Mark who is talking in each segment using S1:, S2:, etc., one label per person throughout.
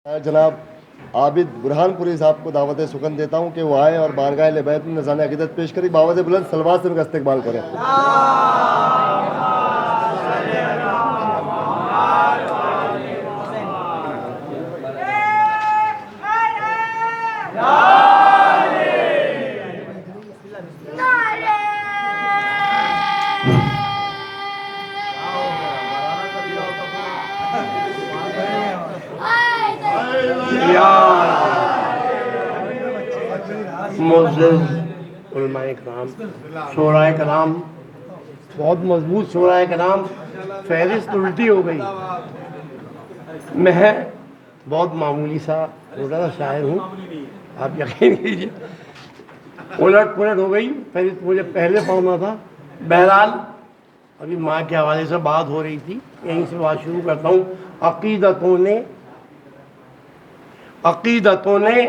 S1: جناب عابد برہان پوری صاحب کو دعوت سخن دیتا ہوں کہ وہ آئے اور بارگاہ اہل بیت میں نذرانِ عقیدت پیش کریں، بآواز بلند صلوات سے ان کا استقبال کریں۔
S2: معزز علماء کرام، شورائے کرام، بہت مضبوط شورائے کرام، فہرست الٹی ہو گئی۔ میں بہت معمولی سا چھوٹا سا شاعر ہوں، آپ یقین کیجیے، الٹ پلٹ ہو گئی، فہرست مجھے پہلے پڑھنا تھا۔ بہرحال ابھی ماں کے حوالے سے بات ہو رہی تھی، یہیں سے بات شروع کرتا ہوں۔ عقیدتوں نے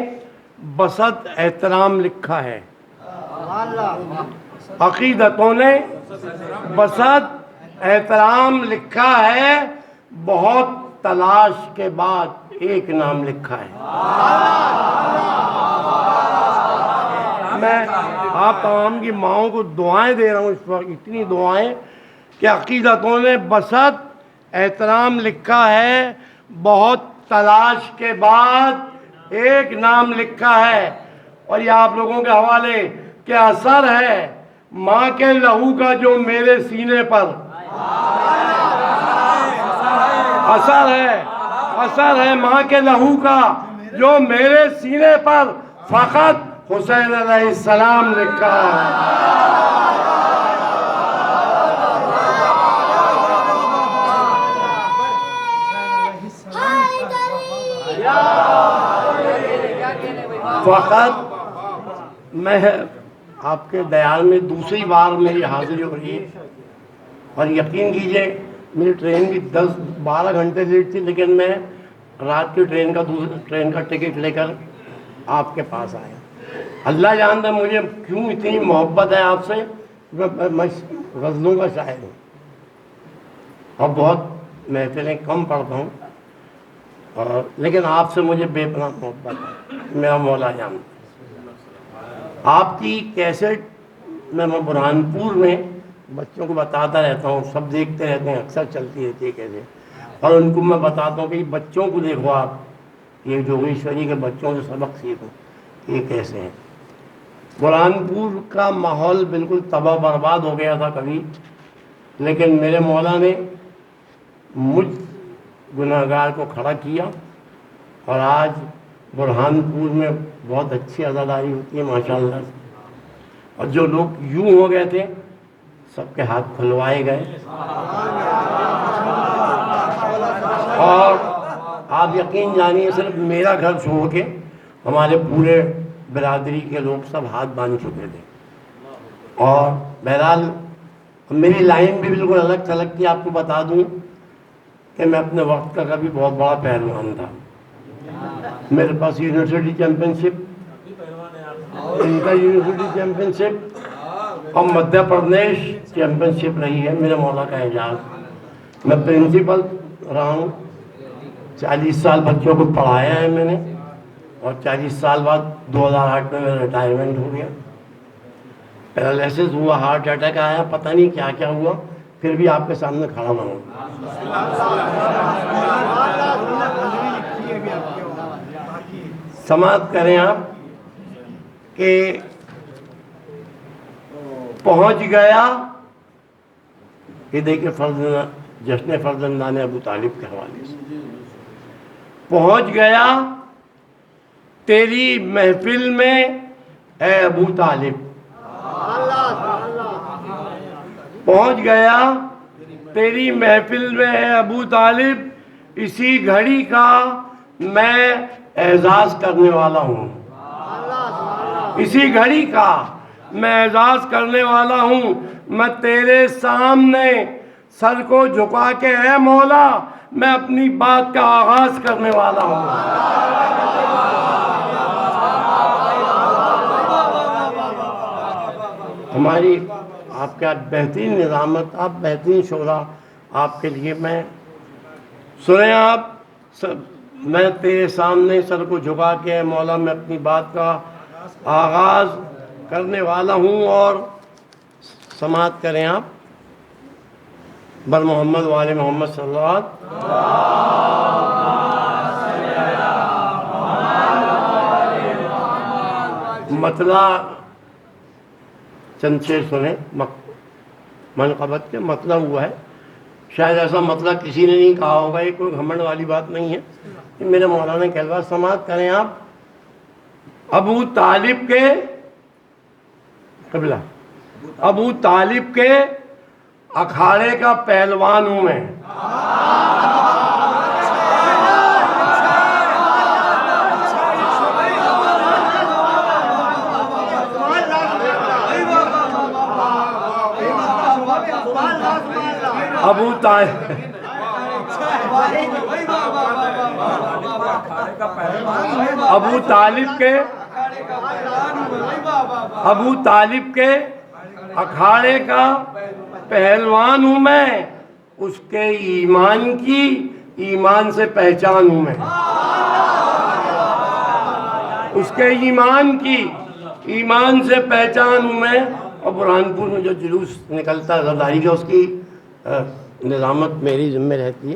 S2: بسط احترام لکھا ہے، عقیدتوں نے بسط احترام لکھا ہے، بہت تلاش کے بعد ایک نام لکھا ہے۔ میں آپ تمام کی ماؤں کو دعائیں دے رہا ہوں اس وقت، اتنی دعائیں کہ عقیدتوں نے بسط احترام لکھا ہے، بہت تلاش کے بعد ایک نام لکھا ہے۔ اور یہ آپ لوگوں کے حوالے کہ اثر ہے ماں کے لہو کا جو میرے سینے پر، اثر ہے ماں کے لہو کا جو میرے سینے پر، فقط حسین علیہ السلام لکھا ہے۔ فقط میں آپ کے دیال میں دوسری بار میری حاضری ہو رہی ہے، اور یقین کیجئے میری ٹرین بھی 10-12 گھنٹے لیٹ تھی، لیکن میں رات کی ٹرین کا ٹکٹ لے کر آپ کے پاس آیا۔ اللہ جانتا ہے مجھے کیوں اتنی محبت ہے آپ سے۔ میں غزلوں کا شاعر ہوں اور بہت محفلیں کم پڑھتا ہوں، لیکن آپ سے مجھے بے پناہ محبت ہے، میرا مولا جان۔ آپ کی کیسٹ میں برہان پور میں بچوں کو بتاتا رہتا ہوں، سب دیکھتے رہتے ہیں، اکثر چلتی رہتی ہے کیسے، اور ان کو میں بتاتا ہوں کہ بچوں کو دیکھو، آپ یہ جوگیشوری کے بچوں سے سبق سیکھو یہ کیسے ہیں۔ برہان پور کا ماحول بالکل تباہ برباد ہو گیا تھا کبھی، لیکن میرے مولا نے مجھ گناہگار کو کھڑا کیا، اور آج برہان پور میں بہت اچھی عزاداری ہوتی ہے ماشاءاللہ سے، اور جو لوگ یوں ہو گئے تھے سب کے ہاتھ کھلوائے گئے، اور آپ یقین جانیے صرف میرا گھر چھوڑ کے ہمارے پورے برادری کے لوگ سب ہاتھ باندھ چکے تھے۔ اور بہرحال میری لائن بھی بالکل الگ تھلگ تھی۔ آپ کو بتا دوں کہ میں اپنے وقت کا کبھی بہت بڑا پہلوان تھا، میرے پاس یونیورسٹی چیمپئن شپ، انٹر یونیورسٹی چیمپئن شپ اور مدھیہ پردیش چیمپئن شپ رہی ہے، میرے مولا کا اعزاز۔ میں پرنسپل رہا ہوں، 40 سال بچوں کو پڑھایا ہے میں نے، اور 40 سال بعد 2008 میں میرا ریٹائرمنٹ ہو گیا۔ پیرالائسس ہوا، ہارٹ اٹیک آیا، پتہ نہیں کیا کیا ہوا، پھر بھی آپ کے سامنے کھڑا ہوا ہوں۔ سماعت کریں آپ کہ پہنچ گیا، یہ دیکھیں جشن فرزندان ابو طالب کے حوالے سے، پہنچ گیا تیری محفل میں اے ابو طالب، پہنچ گیا تیری محفل میں اے ابو طالب، اسی گھڑی کا میں اعزاز کرنے والا ہوں، اسی گھڑی کا میں اعزاز کرنے والا ہوں۔ میں تیرے سامنے سر کو جھکا کے اے مولا میں اپنی بات کا آغاز کرنے والا ہوں۔ ہماری آپ کا بہترین نظامت، آپ بہترین شعرا، آپ کے لیے میں سنیں آپ میں تیرے سامنے سر کو جھکا کے مولا میں اپنی بات کا آغاز کرنے والا ہوں، اور سماعت کریں آپ بر محمد والے محمد صلی اللہ علیہ وسلم۔ مطلع چند شعر سنیں منقبت کے، مطلع ہوا ہے، شاید ایسا مطلب کسی نے نہیں کہا ہوگا، یہ کوئی گھمنڈ والی بات نہیں ہے، یہ میرے مولانا کے الفاظ۔ سماعت کریں آپ۔ ابو طالب کے قبلہ، ابو طالب کے اکھاڑے کا پہلوان ہوں میں، ابو طالب کے اکھاڑے کا پہلوان ہوں میں، اس کے ایمان کی ایمان سے پہچان ہوں میں، اس کے ایمان کی ایمان سے پہچان ہوں میں۔ اور برہان پور میں جو جلوس نکلتا ہے زرداری کا، اس کی نظامت میری ذمہ رہتی ہے،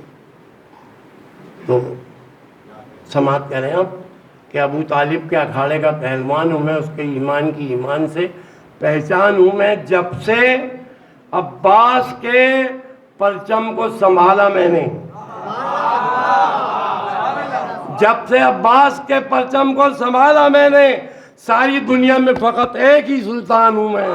S2: تو سماعت کریں آپ کہ ابو طالب کے اکھاڑے کا پہلوان ہوں میں، اس کے ایمان کی ایمان سے پہچان ہوں میں، جب سے عباس کے پرچم کو سنبھالا میں نے، جب سے عباس کے پرچم کو سنبھالا میں نے، ساری دنیا میں فقط ایک ہی سلطان ہوں میں۔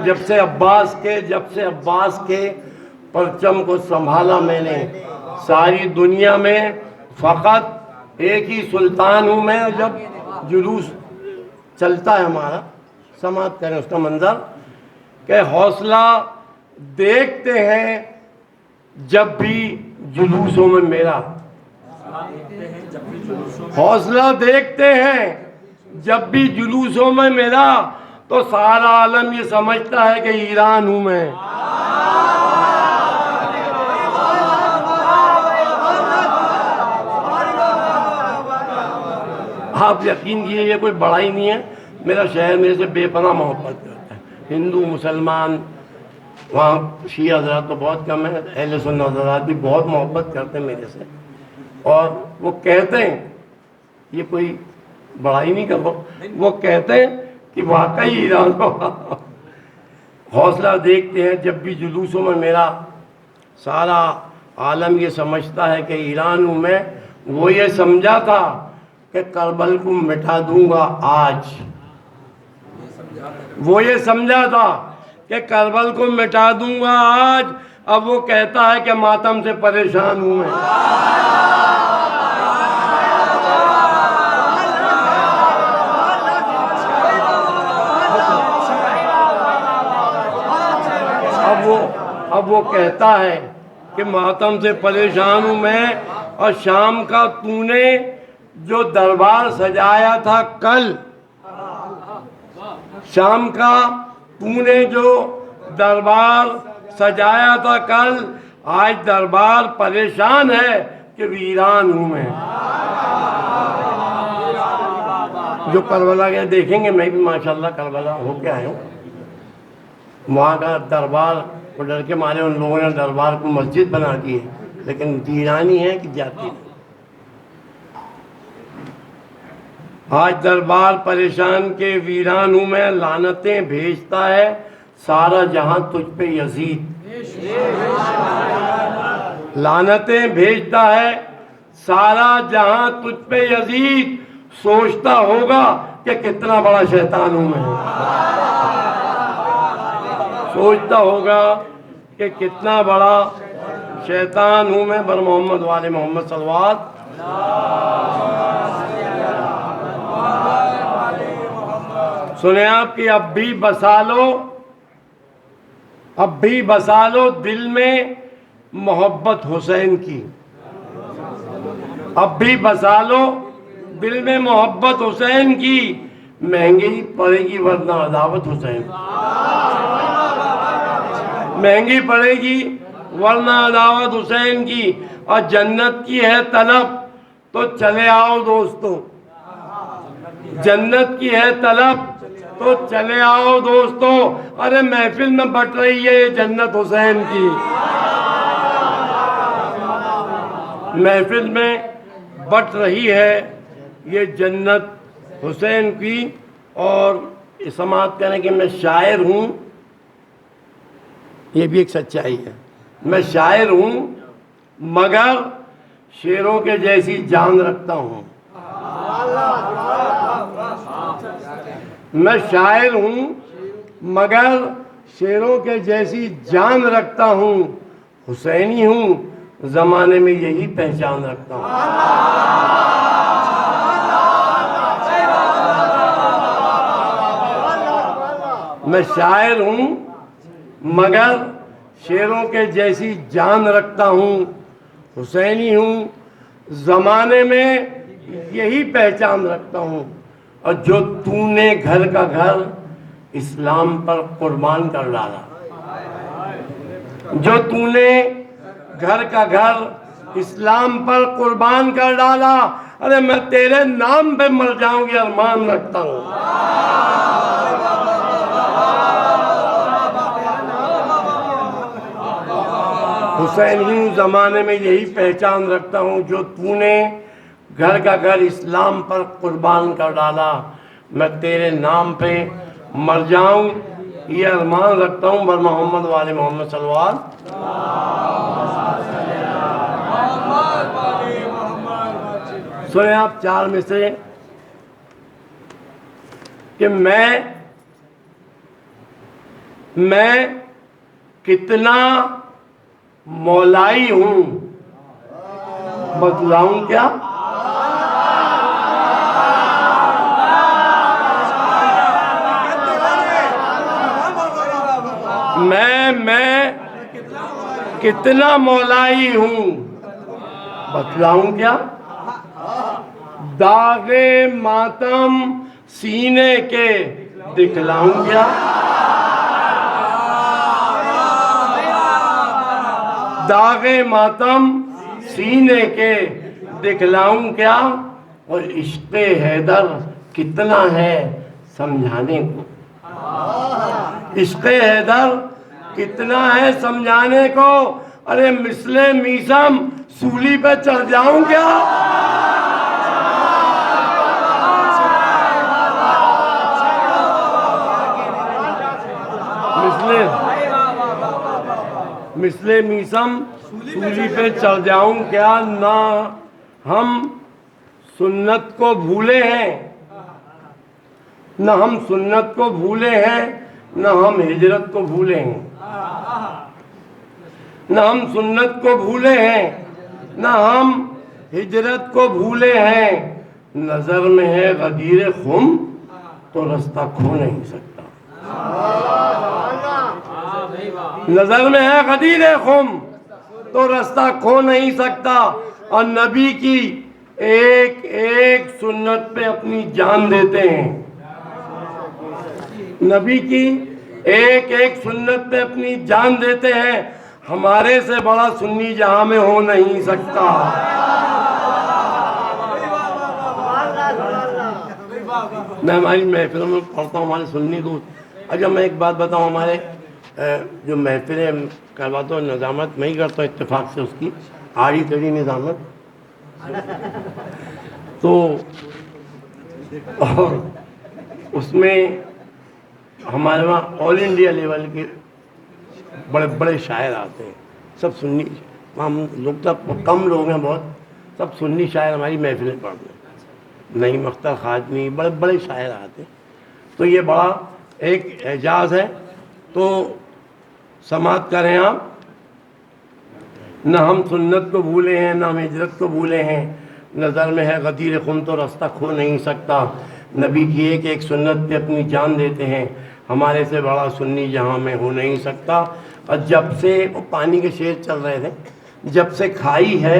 S2: جب سے عباس کے پرچم کو سنبھالا میں نے، ساری دنیا میں فقط ایک ہی سلطان ہوں میں۔ جب جلوس چلتا ہے ہمارا، سماعت کریں اس کا منظر کہ حوصلہ دیکھتے ہیں جب بھی جلوسوں میں میرا، حوصلہ دیکھتے ہیں جب بھی جلوسوں میں میرا، تو سارا عالم یہ سمجھتا ہے کہ ایران ہوں میں۔ آپ یقین کیجیے یہ کوئی بڑا ہی نہیں ہے، میرا شہر میرے سے بے پناہ محبت کرتا ہے، ہندو مسلمان، وہاں شیعہ حضرات تو بہت کم ہیں، اہل سنت حضرات بھی بہت محبت کرتے ہیں میرے سے، اور وہ کہتے ہیں، یہ کوئی بڑا ہی نہیں کرتا، وہ کہتے ہیں کہ واقعی ایران ہو۔ حوصلہ دیکھتے ہیں جب بھی جلوسوں میں میرا، سارا عالم یہ سمجھتا ہے کہ ایران ہوں میں۔ وہ یہ سمجھا تھا کہ کربل کو مٹا دوں گا آج، وہ یہ سمجھا تھا کہ کربل کو مٹا دوں گا آج، اب وہ کہتا ہے کہ ماتم سے پریشان ہوں میں۔ اب وہ کہتا ہے کہ ماتم سے پریشان ہوں میں، اور شام کا تو نے جو دربار سجایا تھا کل، شام کا تو نے جو دربار سجایا تھا کل، آج دربار پریشان ہے کہ ویران ہوں میں۔ جو کربلا گئے دیکھیں گے، میں بھی ماشاءاللہ کربلا ہو کے آیا ہوں، وہاں کا دربار کو ڈر کے مارے ان لوگوں نے دربار کو مسجد بنا دی ہے، لیکن ویرانی ہے کہ جاتی ہے۔ آج دربار پریشان کے ویران ہوں میں، لعنتیں بھیجتا ہے سارا جہاں تجھ پہ یزید، لعنتیں بھیجتا ہے سارا جہاں تجھ پہ یزید، سوچتا ہوگا کہ کتنا بڑا شیطان ہوں میں، سوچتا ہوگا کہ کتنا بڑا شیطان ہوں میں۔ بر محمد والے محمد صلوات۔ سنیں آپ کی اب بھی بسا لو دل میں محبت حسین کی، اب بھی بسا لو دل میں محبت حسین کی، مہنگی پڑے گی ورنہ عداوت حسین، مہنگی پڑے گی ورنہ عداوت حسین کی، اور جنت کی ہے طلب تو چلے آؤ دوستو، جنت کی ہے طلب تو چلے آؤ دوستو، ارے محفل میں بٹ رہی ہے یہ جنت حسین کی، محفل میں بٹ رہی ہے یہ جنت حسین کی۔ اور سماعت کریں کہ میں شاعر ہوں، یہ بھی ایک سچائی ہے، میں شاعر ہوں مگر شیروں کے جیسی جان رکھتا ہوں، میں شاعر ہوں مگر شیروں کے جیسی جان رکھتا ہوں، حسینی ہوں زمانے میں یہی پہچان رکھتا ہوں۔ میں شاعر ہوں مگر شیروں کے جیسی جان رکھتا ہوں، حسینی ہوں زمانے میں یہی پہچان رکھتا ہوں، اور جو تو نے گھر کا گھر اسلام پر قربان کر ڈالا، جو تو نے گھر کا گھر اسلام پر قربان کر ڈالا، ارے میں تیرے نام پہ مر جاؤں گی ارمان رکھتا ہوں۔ حسین ہی زمانے میں یہی پہچان رکھتا ہوں، جو تو نے گھر کا گھر اسلام پر قربان کر ڈالا، میں تیرے نام پہ مر جاؤں یہ ارمان رکھتا ہوں، بر محمد والے محمد صلی اللہ علیہ وسلم۔ سنیں آپ چار میں سے کہ میں کتنا مولائی ہوں، بتلاؤں کیا؟ میں کتنا مولائی ہوں، بتلاؤں کیا؟ داغ ماتم سینے کے دکھلاؤں کیا؟ داغ ماتم سینے کے دکھلاؤں کیا؟ اور عشق حیدر کتنا ہے سمجھانے کو، عشق حیدر کتنا ہے سمجھانے کو، ارے مثل میثم سولی پہ چڑھ جاؤں کیا؟ مثل میثم سولی پہ چڑھ جاؤں کیا؟ نہ ہم سنت کو بھولے ہیں، نہ ہم سنت کو بھولے ہیں، نہ ہم ہجرت کو بھولے ہیں، نہ ہم سنت کو بھولے ہیں، نہ ہم ہجرت کو بھولے ہیں، نظر میں ہے غدیر خم تو رستہ کھو نہیں سکتا، نظر میں ہے غدیر خم تو رستہ کھو نہیں سکتا، اور نبی کی ایک ایک سنت پہ اپنی جان دیتے ہیں، نبی کی ایک ایک سنت پہ اپنی جان دیتے ہیں، ہمارے سے بڑا سنی جہاں میں ہو نہیں سکتا۔ میں ہماری محفلوں میں پڑھتا ہوں ہمارے سنی دوست، اچھا میں ایک بات بتاؤں، ہمارے جو محفلیں کرواتا ہوں نظامت میں ہی کرتا ہوں اتفاق سے اس کی آڑی تیڑی نظامت، تو اور اس میں ہمارے وہاں آل انڈیا لیول کے بڑے بڑے شاعر آتے ہیں، سب سنی، ہم لوگ تو کم لوگ ہیں بہت، سب سنی شاعر ہماری محفلیں پڑھتے ہیں، نعیم اختر خاتمی، بڑے بڑے شاعر آتے ہیں، تو یہ بڑا ایک اعجاز ہے۔ تو سماعت کریں آپ، نہ ہم سنت کو بھولے ہیں، نہ ہم ہجرت کو بھولے ہیں، نظر میں ہے غدیر خم تو رستہ کھو نہیں سکتا، نبی کی ایک ایک سنت پہ اپنی جان دیتے ہیں، ہمارے سے بڑا سنی جہاں میں ہو نہیں سکتا۔ اور جب سے وہ پانی کے شیر چل رہے تھے، جب سے کھائی ہے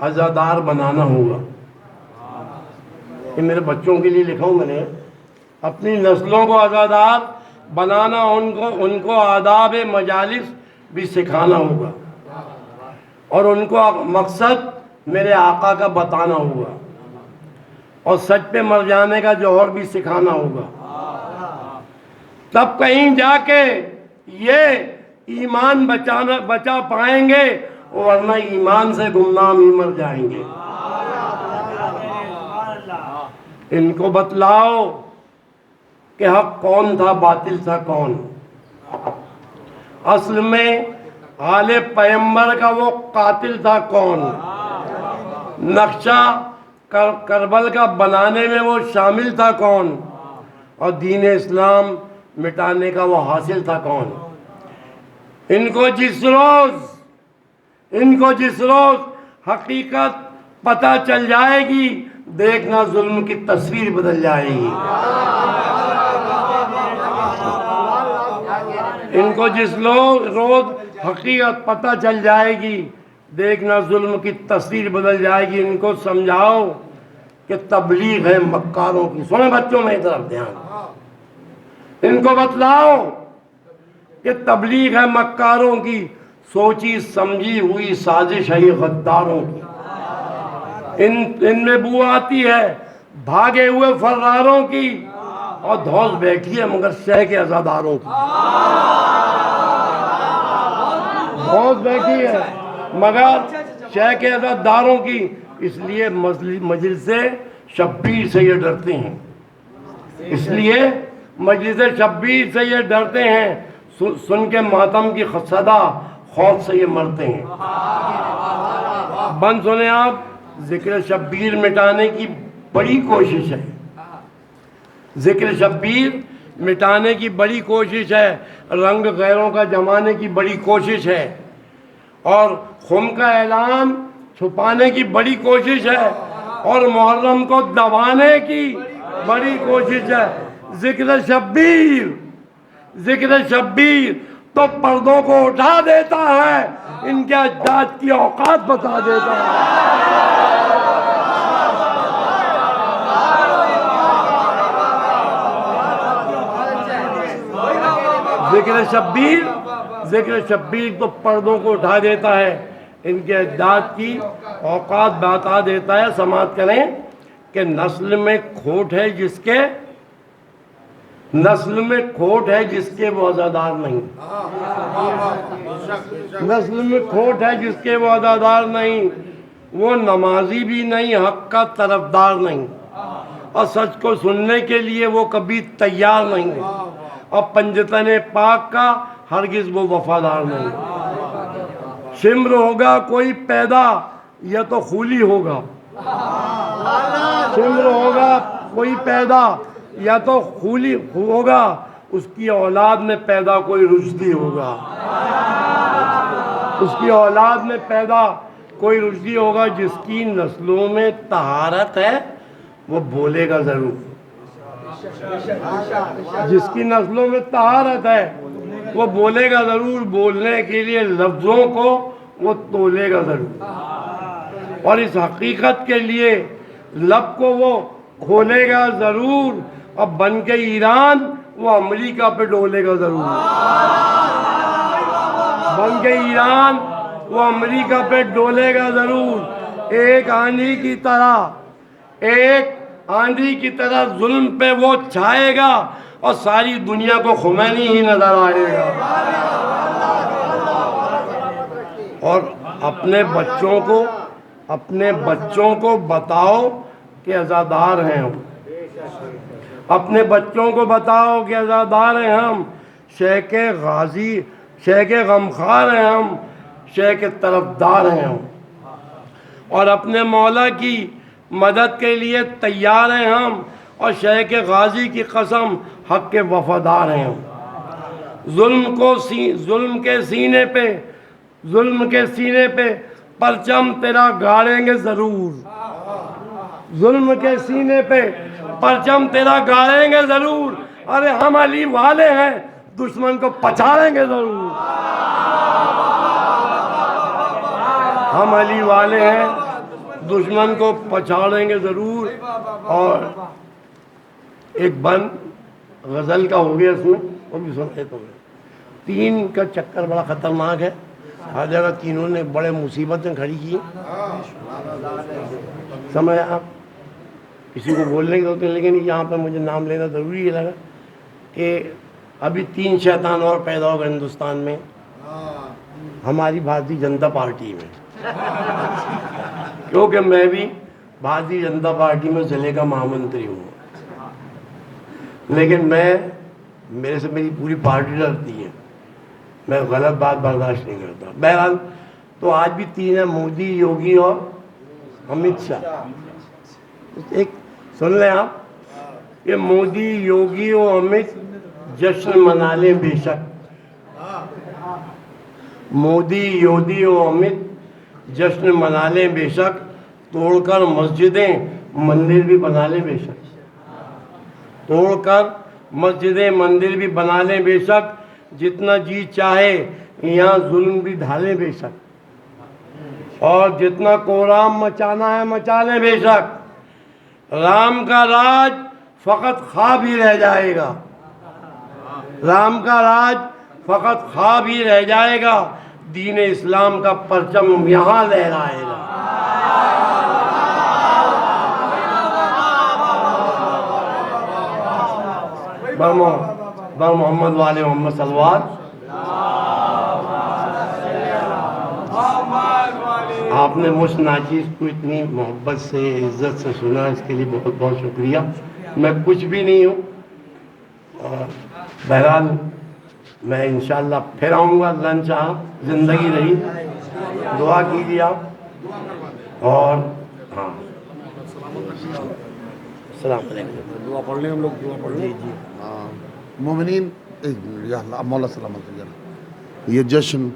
S2: عزادار بنانا ہوگا. یہ میرے بچوں کے لیے لکھا ہوں میں نے. اپنی نسلوں کو عزادار بنانا, ان کو آداب مجالس بھی سکھانا ہوگا, اور ان کو مقصد میرے آقا کا بتانا ہوگا, اور سچ پہ مر جانے کا جوہر بھی سکھانا ہوگا. تب کہیں جا کے یہ ایمان بچا پائیں گے, ورنہ ایمان سے گمنام ہی مر جائیں گے. ان کو بتلاؤ کہ حق کون تھا, باطل تھا کون. اصل میں آل پیغمبر کا وہ قاتل تھا کون. نقشہ کربل کا بنانے میں وہ شامل تھا کون, اور دین اسلام مٹانے کا وہ حاصل تھا کون. ان کو جس روز حقیقت پتہ چل جائے گی, دیکھنا ظلم کی تصویر بدل جائے گی. ان کو جس روز حقیقت پتہ چل جائے گی, دیکھنا ظلم کی تصویر بدل جائے گی. ان کو سمجھاؤ کہ تبلیغ ہے مکاروں کی. سنیں بچوں میں طرف دھیان. ان کو بتلاؤ کہ تبلیغ ہے مکاروں کی, سوچی سمجھی ہوئی سازش ہے یہ غداروں کی. ان میں بو آتی ہے بھاگے ہوئے فراروں کی, اور دھوس بیٹھی ہے مگر شہ کے عزاداروں کی. دھوس بیٹھی ہے مگر شہ کے عزاداروں کی. اس لیے مجلس شبیر سے یہ ڈرتے ہیں. اس لیے مجلس شبیر سے یہ ڈرتے ہیں. سن کے ماتم کی صدا خوف سے یہ مرتے ہیں. بند سنیں آپ, ذکر شبیر مٹانے کی بڑی کوشش ہے. ذکر شبیر مٹانے کی بڑی کوشش ہے. رنگ غیروں کا جمانے کی بڑی کوشش ہے, اور خم کا اعلان چھپانے کی بڑی کوشش ہے, اور محرم کو دبانے کی بڑی کوشش ہے. ذکر شبیر تو پردوں کو اٹھا دیتا ہے, ان کے اجداد کی اوقات بتا دیتا ہے. ذکر شبیر تو پردوں کو اٹھا دیتا ہے, ان کے اجداد کی اوقات بتا دیتا ہے. سماعت کریں کہ نسل میں کھوٹ ہے جس کے وہ عزادار نہیں. نسل میں کھوٹ ہے جس کے وہ عزادار نہیں. وہ نمازی بھی نہیں, حق کا طرفدار نہیں, اور سچ کو سننے کے لیے وہ کبھی تیار نہیں, اور پنجتن پاک کا ہرگز وہ وفادار نہیں. شمر ہوگا کوئی پیدا یا تو خولی ہوگا. شمر ہوگا کوئی پیدا یا تو خولی ہوگا, اس کی اولاد میں پیدا کوئی رشدی ہوگا. اس کی اولاد میں پیدا کوئی رشدی ہوگا. جس کی نسلوں میں طہارت ہے وہ بولے گا ضرور. جس کی نسلوں میں طہارت ہے وہ بولے گا ضرور. بولنے کے لیے لفظوں کو وہ تولے گا ضرور, اور اس حقیقت کے لیے لب کو وہ کھولے گا ضرور. اور بن کے ایران وہ امریکہ پہ ڈولے گا ضرور. بن کے ایران وہ امریکہ پہ ڈولے گا ضرور. ایک آندھی کی طرح ظلم پہ وہ چھائے گا, اور ساری دنیا کو خمینی ہی نظر آئے گا. اور اپنے بچوں کو بتاؤ کہ عزادار ہیں ہم. اپنے بچوں کو بتاؤ کہ عزادار ہیں ہم. شے کے غمخوار ہیں ہم, شے کے طرفدار ہیں ہم, اور اپنے مولا کی مدد کے لیے تیار ہیں ہم, اور شے کے غازی کی قسم حق کے وفادار ہیں ہم. ظلم کے سینے پہ پرچم تیرا گاڑیں گے ضرور. ظلم کے سینے پہ پرچم تیرا گاڑیں گے ضرور. ارے ہم علی والے ہیں, دشمن کو پچاڑیں گے ضرور. ہم علی والے ہیں, دشمن کو پچھاڑیں گے ضرور. اور ایک بند غزل کا ہو گیا اس میں، وہ بھی سن لیتا ہوں. 3 کا چکر بڑا خطرناک ہے، ہر جگہ تینوں نے بڑے مصیبتیں کھڑی کی. سمجھ آپ، کسی کو بولنے کی ضرورت نہیں، لیکن یہاں پہ مجھے نام لینا ضروری ہے لگا کہ ابھی 3 شیطان اور پیدا ہو گئے ہندوستان میں، ہماری بھارتی جنتا پارٹی میں. کیونکہ میں بھی بھارتی جنتا پارٹی میں ضلع کا مہامنتری ہوں، لیکن میرے سے میری پوری پارٹی ڈرتی ہے، میں غلط بات برداشت نہیں کرتا. بہرحال تو آج بھی 3 ہیں، مودی، یوگی اور امت شاہ. ایک سن لیں آپ، یہ مودی، یوگی اور امت جشن منا لیں بے شک. مودی، یوگی اور امت جشن منا لیں بے شک، توڑ کر مسجدیں مندر بھی بنا لیں بے شک. توڑ کر مسجدیں مندر بھی بنا لیں بے شک، جتنا جی چاہے یہاں ظلم بھی ڈھالیں بے شک، اور جتنا کوڑام مچانا ہے مچا لیں بے شک. رام کا راج فقط خواب ہی رہ جائے گا، رام کا راج فقط خواب ہی رہ جائے گا، دین اسلام کا پرچم یہاں لہرائے گا. بر محمد والے محمد صلوات. آپ نے مجھ ناچیز کو اتنی محبت سے، عزت سے سنا، اس کے لیے بہت بہت شکریہ. میں کچھ بھی نہیں ہوں، اور بہرحال میں انشاءاللہ پھر آؤں گا. لنچ زندگی رہی، دعا کیجیے آپ. اور ہاں، السلام علیکم.
S3: دعا پڑھ لیں ہم لوگ، دعا پڑھ لیں.
S2: جی
S3: مومنین، یا اللہ مولا سلامت رہیے. یہ جشن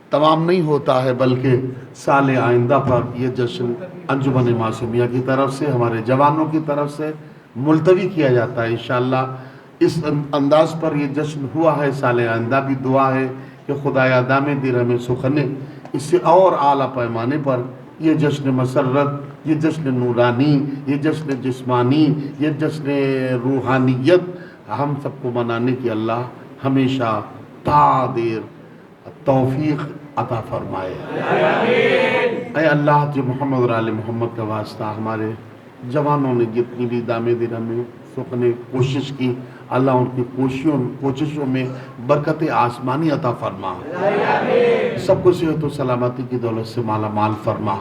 S3: تمام نہیں ہوتا ہے، بلکہ سال آئندہ پر یہ جشن انجمن معصومیہ کی طرف سے، ہمارے جوانوں کی طرف سے ملتوی کیا جاتا ہے. انشاءاللہ اس انداز پر یہ جشن ہوا ہے. سال آئندہ بھی دعا ہے کہ خدایا دامِ دیر ہمیں سخنے، اس سے اور اعلیٰ پیمانے پر یہ جشن مسرت، یہ جشن نورانی، یہ جشن جسمانی، یہ جشن روحانیت ہم سب کو منانے کی اللہ ہمیشہ تا دیر توفیق عطا فرمائے. اے اللہ، جو محمد اور آل محمد کا واسطہ ہمارے جوانوں نے جتنی بھی دامِ دیر ہمیں سخنے کوشش کی، اللہ ان کی کوششوں میں برکت آسمانی عطا فرما. سب کو صحت و سلامتی کی دولت سے مالا مال فرما.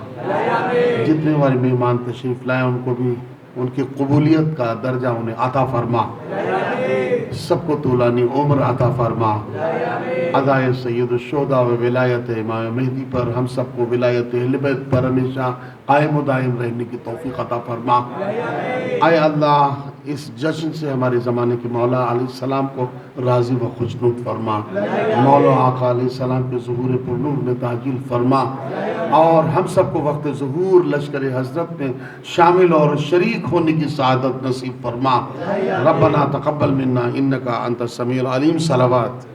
S3: جتنے ہمارے مہمان تشریف لائے ان کو بھی ان کی قبولیت کا درجہ انہیں عطا فرما. سب کو طولانی عمر عطا فرما. ادائے سید الشہداء و ولایت امام مہدی پر ہم سب کو ولایت اہل بیت پر ہمیشہ قائم و دائم رہنے کی توفیق عطا فرما. اے اللہ، اس جشن سے ہمارے زمانے کے مولا علیہ السلام کو راضی و خوشنود فرما. مولا آقا علیہ السلام کے ظہور پر نور میں تعجیل فرما، اور ہم سب کو وقت ظہور لشکر حضرت میں شامل اور شریک ہونے کی سعادت نصیب فرما. ربنا تقبل منا انکا انت السمیع العلیم. صلوات.